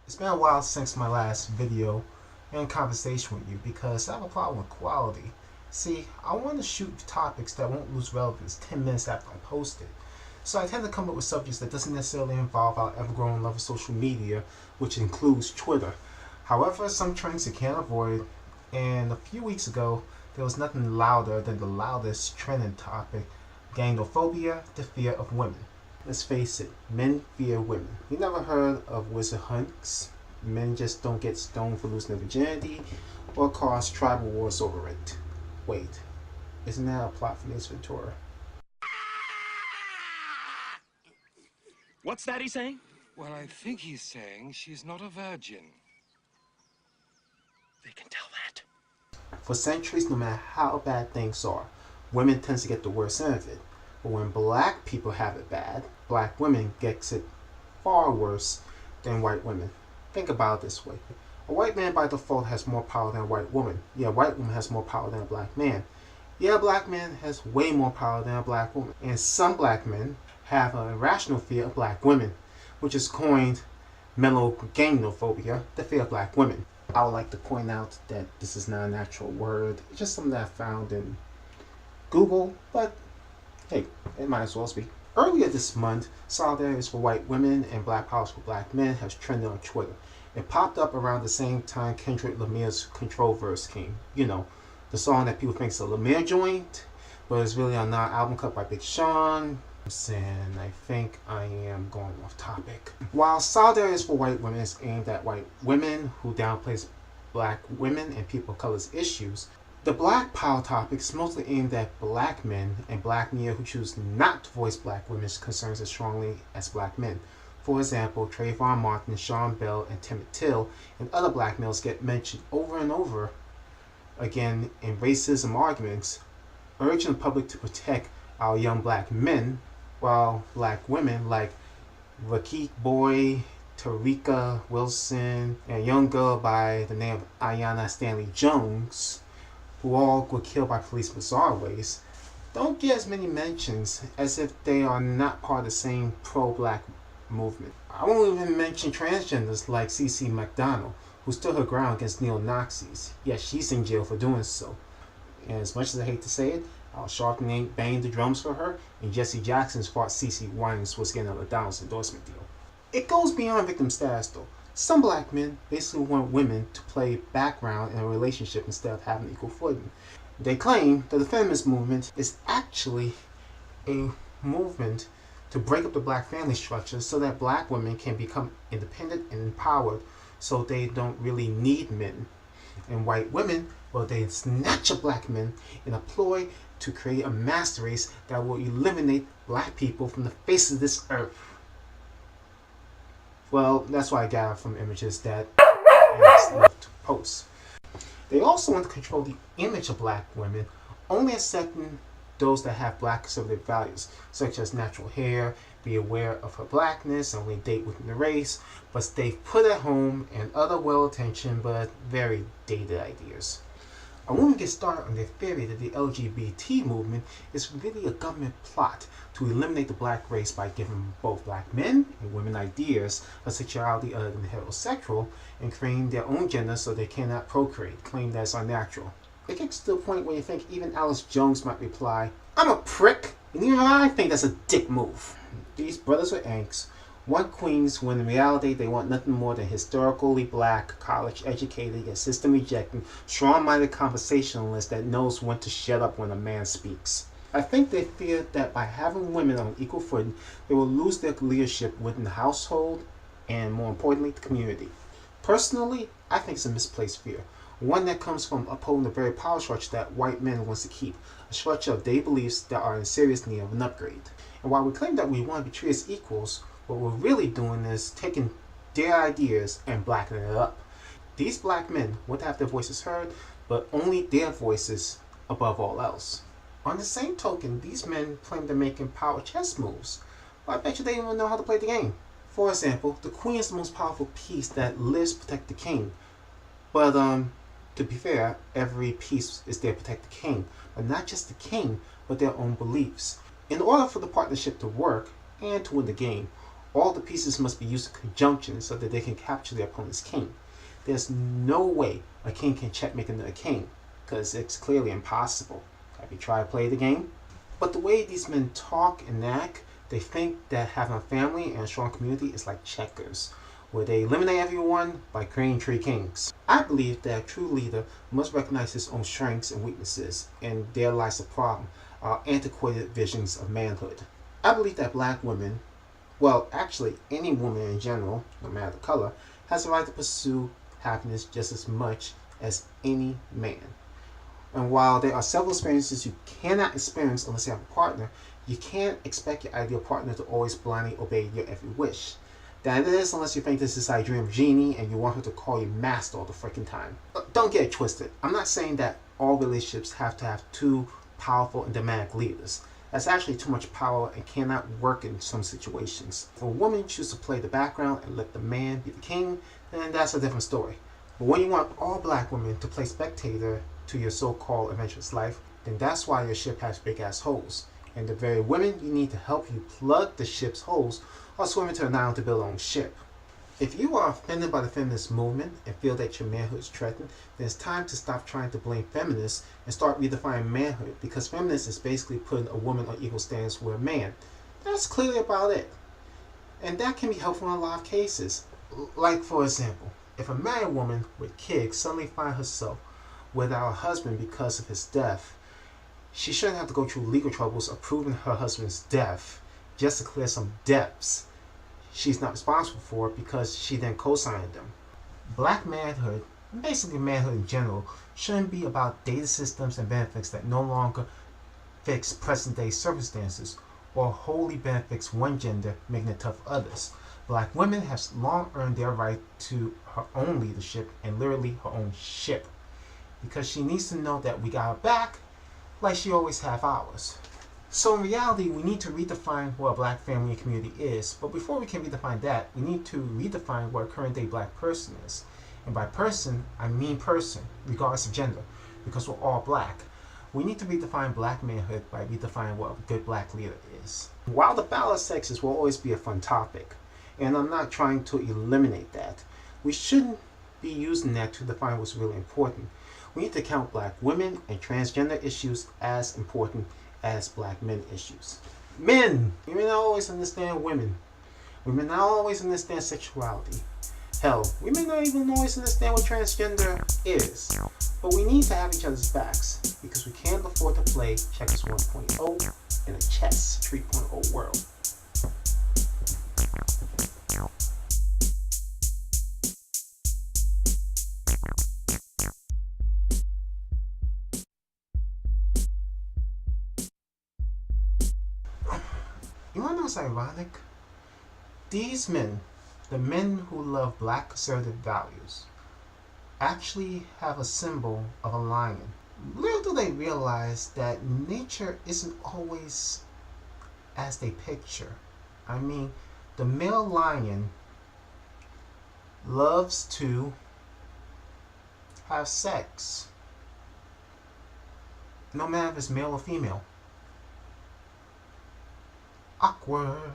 It's been a while since my last video and conversation with you because I have a problem with quality. See, I want to shoot topics that won't lose relevance 10 minutes after I post it. So I tend to come up with subjects that doesn't necessarily involve our ever-growing love of social media, which includes Twitter. However, some trends you can't avoid, and a few weeks ago, there was nothing louder than the loudest trending topic, ganophobia, the fear of women. Let's face it, men fear women. You never heard of wizard hunks? Men just don't get stoned for losing their virginity or cause tribal wars over it. Wait, isn't that a plot from Ventura? What's that he's saying? Well, I think he's saying she's not a virgin. They can tell that. For centuries, no matter how bad things are, women tend to get the worst end of it. But when black people have it bad, black women gets it far worse than white women. Think about it this way. A white man by default has more power than a white woman. Yeah, a white woman has more power than a black man. Yeah, a black man has way more power than a black woman. And some black men have an irrational fear of black women, which is coined Melanogynophobia, the fear of black women. I would like to point out that this is not a natural word. It's just something that I found in Google, but hey, it might as well be. Earlier this month, Solidarity for White Women and Black Power for Black Men has trended on Twitter. It popped up around the same time Kendrick Lamar's Control verse came. You know, the song that people think is a Lamar joint, but it's really a non-album cut by Big Sean. And I think I am going off topic. While Solidarity for White Women is aimed at white women who downplays black women and people of color's issues, the Black Power topic is mostly aimed at black men and black media who choose not to voice black women's concerns as strongly as black men. For example, Trayvon Martin, Sean Bell, and Timothy Till and other black males get mentioned over and over again in racism arguments, urging the public to protect our young black men, while black women like Rakik Boy, Tarika Wilson, and a young girl by the name of Ayanna Stanley Jones, who all were killed by police in bizarre ways, don't get as many mentions as if they are not part of the same pro-black movement. I won't even mention transgenders like CeCe McDonald, who stood her ground against neo-Nazis, yet she's in jail for doing so. And as much as I hate to say it, Al Sharpton banged the drums for her, and Jesse Jackson's fought CeCe Winans was getting a McDonald's endorsement deal. It goes beyond victim status though. Some black men basically want women to play background in a relationship instead of having equal footing. They claim that the feminist movement is actually a movement to break up the black family structure so that black women can become independent and empowered so they don't really need men. And white women, well, they snatch up black men in a ploy to create a master race that will eliminate black people from the face of this earth. Well, that's what I got from images that Ankhs left to post. They also want to control the image of black women, only accepting those that have black conservative values, such as natural hair, be aware of her blackness, only date within the race, but stay put at home, and other well-intentioned but very dated ideas. I want to get started on their theory that the LGBT movement is really a government plot to eliminate the black race by giving both black men and women ideas of sexuality other than heterosexual and creating their own gender so they cannot procreate, claim that it's unnatural. It gets to the point where you think even Alice Jones might reply, "I'm a prick, and even I think that's a dick move." These brothers are Ankhs, want queens when in reality they want nothing more than historically black, college-educated, yet system-rejecting, strong-minded conversationalist that knows when to shut up when a man speaks. I think they fear that by having women on equal footing, they will lose their leadership within the household and, more importantly, the community. Personally, I think it's a misplaced fear. One that comes from upholding the very power structure that white men wants to keep, a structure of their beliefs that are in serious need of an upgrade. And while we claim that we want to be treated as equals, what we're really doing is taking their ideas and blackening it up. These black men want to have their voices heard, but only their voices above all else. On the same token, these men claim they're making power chess moves. Well, I bet you they don't even know how to play the game. For example, the queen is the most powerful piece that lives to protect the king. But to be fair, every piece is there to protect the king, but not just the king, but their own beliefs. In order for the partnership to work and to win the game, All the pieces must be used in conjunction so that they can capture their opponent's king. There's no way a king can checkmate another king, because it's clearly impossible. Have you tried to play the game? But the way these men talk and act, they think that having a family and a strong community is like checkers, where they eliminate everyone by creating three kings. I believe that a true leader must recognize his own strengths and weaknesses, and there lies the problem, our antiquated visions of manhood. I believe that black women, well, actually any woman in general, no matter the color, has the right to pursue happiness just as much as any man. And while there are several experiences you cannot experience unless you have a partner, you can't expect your ideal partner to always blindly obey your every wish. That is, unless you think this is a dream of Genie and you want her to call you master all the freaking time. But don't get it twisted. I'm not saying that all relationships have to have two powerful and demanding leaders. That's actually too much power and cannot work in some situations. If a woman chooses to play the background and let the man be the king, then that's a different story. But when you want all black women to play spectator to your so-called adventurous life, then that's why your ship has big ass holes. And the very women you need to help you plug the ship's holes are swimming to an island to build their own ship. If you are offended by the feminist movement and feel that your manhood is threatened, then it's time to stop trying to blame feminists and start redefining manhood, because feminists is basically putting a woman on equal standards with a man. That's clearly about it. And that can be helpful in a lot of cases. Like, for example, if a married woman with kids suddenly finds herself without a husband because of his death, she shouldn't have to go through legal troubles of proving her husband's death just to clear some debts she's not responsible for because she then co-signed them. Black manhood, basically manhood in general, shouldn't be about data systems and benefits that no longer fix present day circumstances or wholly benefits one gender, making it tough for others. Black women have long earned their right to her own leadership and literally her own ship, because she needs to know that we got her back like she always have ours. So in reality, we need to redefine what a black family and community is. But before we can redefine that, we need to redefine what a current day black person is. And by person, I mean person, regardless of gender, because we're all black. We need to redefine black manhood by redefining what a good black leader is. While the battle of sexes will always be a fun topic, and I'm not trying to eliminate that, we shouldn't be using that to define what's really important. We need to count black women and transgender issues as important as black men issues. Men! We may not always understand women. We may not always understand sexuality. Hell, we may not even always understand what transgender is. But we need to have each other's backs, because we can't afford to play Checkers 1.0 in a Chess 3.0 world. You wanna know what's ironic? These men, the men who love black conservative values, actually have a symbol of a lion. Little do they realize that nature isn't always as they picture. I mean, the male lion loves to have sex, no matter if it's male or female. Awkward.